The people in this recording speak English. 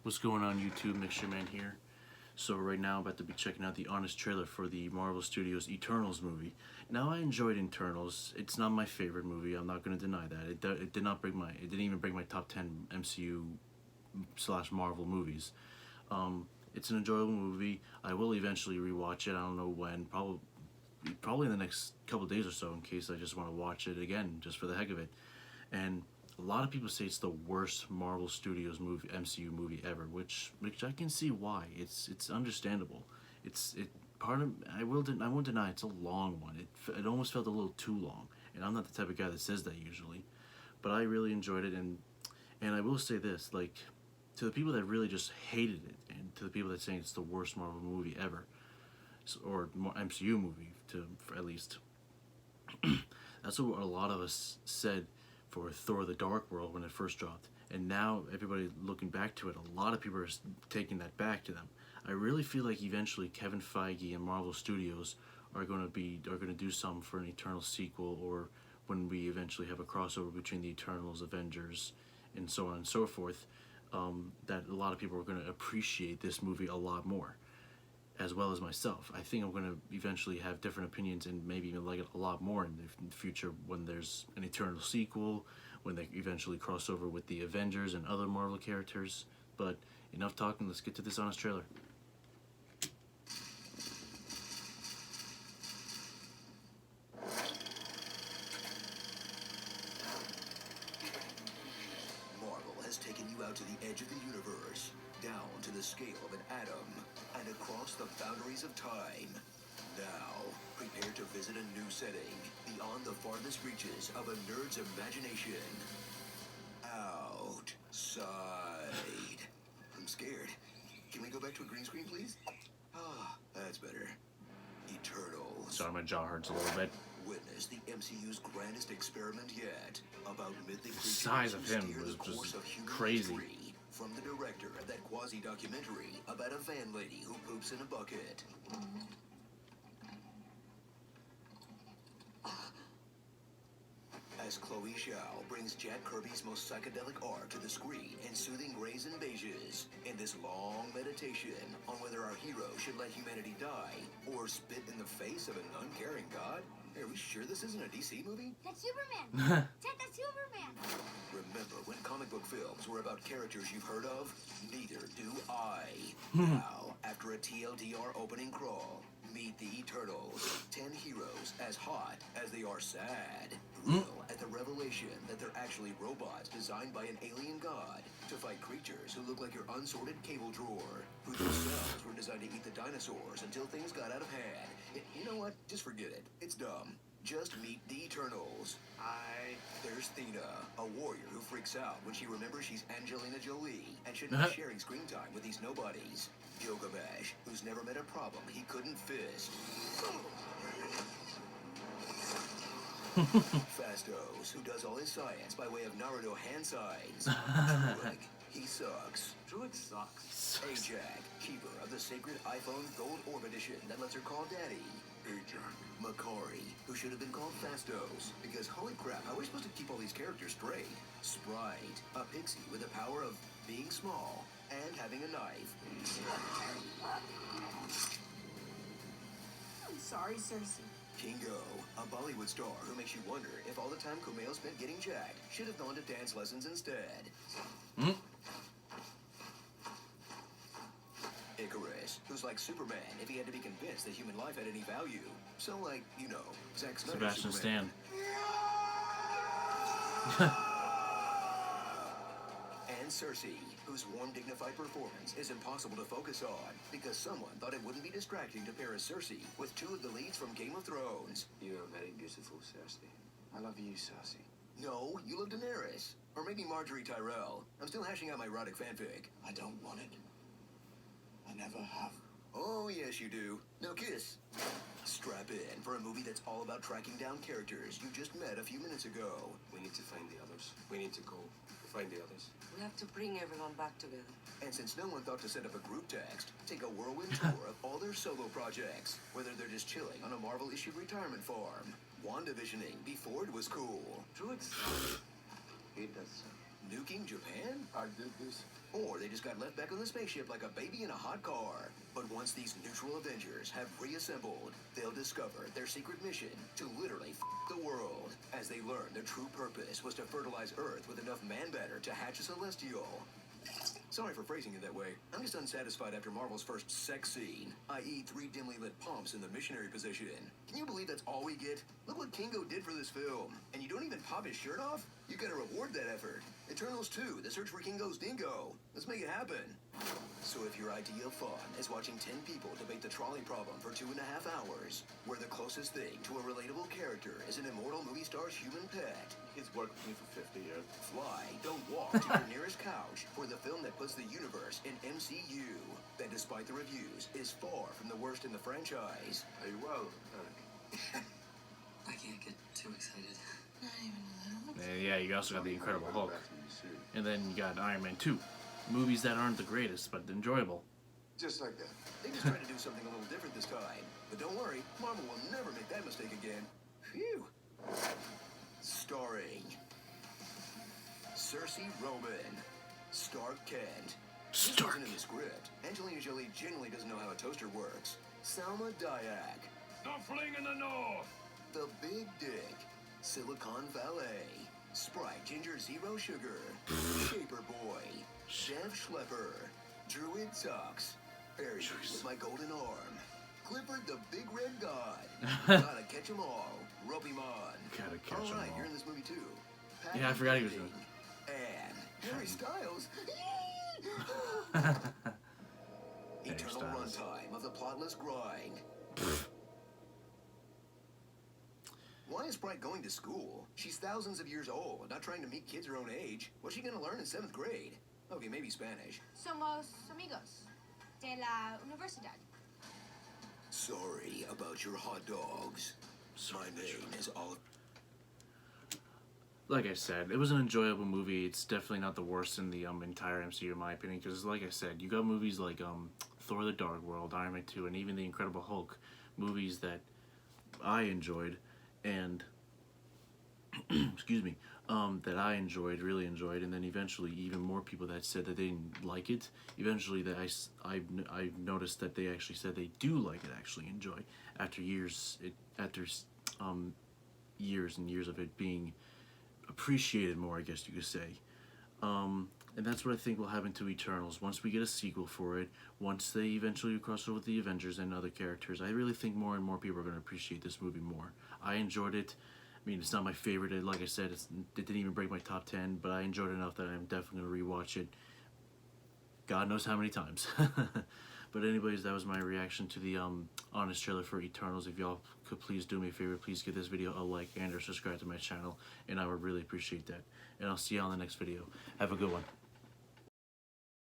What's going on YouTube, Mixture Man here. So right now I'm about to be checking out the honest trailer for the Marvel Studios Eternals movie. Now I enjoyed Eternals. It's not my favorite movie, I'm not going to deny that. It didn't even break my top 10 MCU slash Marvel movies. It's an enjoyable movie. I will eventually rewatch it, I don't know when, probably in the next couple days or so, in case I just want to watch it again, just for the heck of it. And a lot of people say it's the worst Marvel Studios movie, MCU movie ever, which I can see why. It's understandable. It part of I won't deny it's a long one. It almost felt a little too long, and I'm not the type of guy that says that usually, but I really enjoyed it, and I will say this, like, to the people that really just hated it, and to the people that saying it's the worst Marvel movie ever, or MCU movie, at least, that's what a lot of us said for Thor: The Dark World when it first dropped, and now everybody looking back to it, a lot of people are taking that back to them. I really feel like eventually Kevin Feige and Marvel Studios are going to do something for an Eternal sequel, or when we eventually have a crossover between the Eternals, Avengers, and so on and so forth. That a lot of people are going to appreciate this movie a lot more, as well as myself. I think I'm going to eventually have different opinions and maybe even like it a lot more in the future when there's an Eternal sequel, when they eventually cross over with the Avengers and other Marvel characters. But enough talking, let's get to this honest trailer. Marvel has taken you out to the edge of the universe, down to the scale of an atom, and across the boundaries of time. Now, prepare to visit a new setting, beyond the farthest reaches of a nerd's imagination. Outside. I'm scared. Can we go back to a green screen, please? Ah, that's better. Eternals. Sorry, my jaw hurts a little bit. Witness the MCU's grandest experiment yet, about mythic The size of him was just crazy. From the director of that quasi-documentary about a van lady who poops in a bucket. As Chloe Zhao brings Jack Kirby's most psychedelic art to the screen in soothing grays and beiges, in this long meditation on whether our hero should let humanity die or spit in the face of an uncaring god. Are we sure this isn't a DC movie? That's Superman! Ted, that's Superman! Remember when comic book films were about characters you've heard of? Neither do I. Now, after a TLDR opening crawl, meet the Eternals. 10 heroes as hot as they are sad. Thrill at the revelation that they're actually robots designed by an alien god to fight creatures who look like your unsorted cable drawer, who themselves were designed to eat the dinosaurs until things got out of hand. You know what? Just forget it. It's dumb. Just meet the Eternals. There's Thena, a warrior who freaks out when she remembers she's Angelina Jolie and shouldn't be sharing screen time with these nobodies. Gilgamesh, who's never met a problem he couldn't fist. Fastos, who does all his science by way of Naruto hand signs. Druig, he sucks. Druig sucks. Ajak, keeper of the sacred iPhone Gold Orb Edition that lets her call Daddy. Ajak. Makari, who should have been called Fastos, because holy crap, how are we supposed to keep all these characters straight? Sprite, a pixie with the power of being small and having a knife. I'm sorry, Cersei. Kingo, a Bollywood star who makes you wonder if all the time Kumail spent getting jacked should have gone to dance lessons instead. Icarus, who's like Superman if he had to be convinced that human life had any value. So, like, you know, Zack Snyder's Sebastian Superman. Stan. And Cersei, whose warm, dignified performance is impossible to focus on because someone thought it wouldn't be distracting to pair a Cersei with two of the leads from Game of Thrones. You are very beautiful, Cersei. I love you, Cersei. No, you love Daenerys. Or maybe Marjorie Tyrell. I'm still hashing out my erotic fanfic. I don't want it. I never have. Oh, yes, you do. Now kiss. Strap in for a movie that's all about tracking down characters you just met a few minutes ago. We need to find the others. We need to go find the others. We have to bring everyone back together. And since no one thought to set up a group text, take a whirlwind tour of all their solo projects, whether they're just chilling on a Marvel-issued retirement farm, WandaVisioning before it was cool. Druig sucks. He does suck. nuking Japan? I did this. Or they just got left back on the spaceship like a baby in a hot car. But once these neutral Avengers have reassembled, they'll discover their secret mission to literally the world, as they learn their true purpose was to fertilize Earth with enough man matter to hatch a Celestial. Sorry for phrasing it that way. I'm just unsatisfied after Marvel's first sex scene, i.e. 3 dimly lit pumps in the missionary position. Can you believe that's all we get? Look what Kingo did for this film. And you don't even pop his shirt off? You gotta reward that effort. Eternals 2, The Search for Kingo's Dingo. Let's make it happen. So if your idea of fun is watching 10 people debate the trolley problem for 2.5 hours, where the closest thing to a relatable character is an immortal movie star's human pet, He's worked with me for 50 years. fly, don't walk to your nearest couch for the film that puts the universe in MCU, that despite the reviews is far from the worst in the franchise. Are you well, Eric? I can't get too excited. And yeah, you also got the Incredible Back Hulk, to the series. and then you got Iron Man 2. Movies that aren't the greatest, but enjoyable. Just like that. They just tried to do something a little different this time. But don't worry, Marvel will never make that mistake again. Phew. Starring Cersei Roman, Stark Kent. This Stark. wasn't in the script. Angelina Jolie genuinely doesn't know how a toaster works. Salma Hayek, No fling in the north! The Big Dick, Silicon Valley, Sprite Ginger Zero Sugar, Shaper Boy, Chef Schlepper, Druid Sucks, Perry with my golden arm, Clifford the Big Red God, Gotta Catch 'em All, Rope 'em on. Gotta catch 'em Alright, all. you're in this movie too. Yeah, I forgot he was in it. And Harry Styles. Harry Eternal Styles. runtime of the plotless grind. Why is Sprite going to school? She's thousands of years old, not trying to meet kids her own age. What's she gonna learn in 7th grade? Okay, maybe Spanish. Somos amigos de la universidad. Sorry about your hot dogs. My name is Oliver. Like I said, it was an enjoyable movie. It's definitely not the worst in the entire MCU in my opinion, because like I said, you got movies like Thor: The Dark World, Iron Man 2, and even The Incredible Hulk, movies that I enjoyed, and excuse me, that I enjoyed, really enjoyed, and then eventually even more people that said that they didn't like it. Eventually, that I noticed that they actually said they do like it, actually enjoy after years, years and years of it being appreciated more, I guess you could say. And that's what I think will happen to Eternals once we get a sequel for it, once they eventually cross over with the Avengers and other characters. I really think more and more people are going to appreciate this movie more. I enjoyed it. I mean, it's not my favorite. Like I said, it didn't even break my top 10, but I enjoyed it enough that I'm definitely going to rewatch it God knows how many times. But anyways, that was my reaction to the honest trailer for Eternals. If y'all could please do me a favor, please give this video a like and or subscribe to my channel, and I would really appreciate that. And I'll see you on the next video. Have a good one.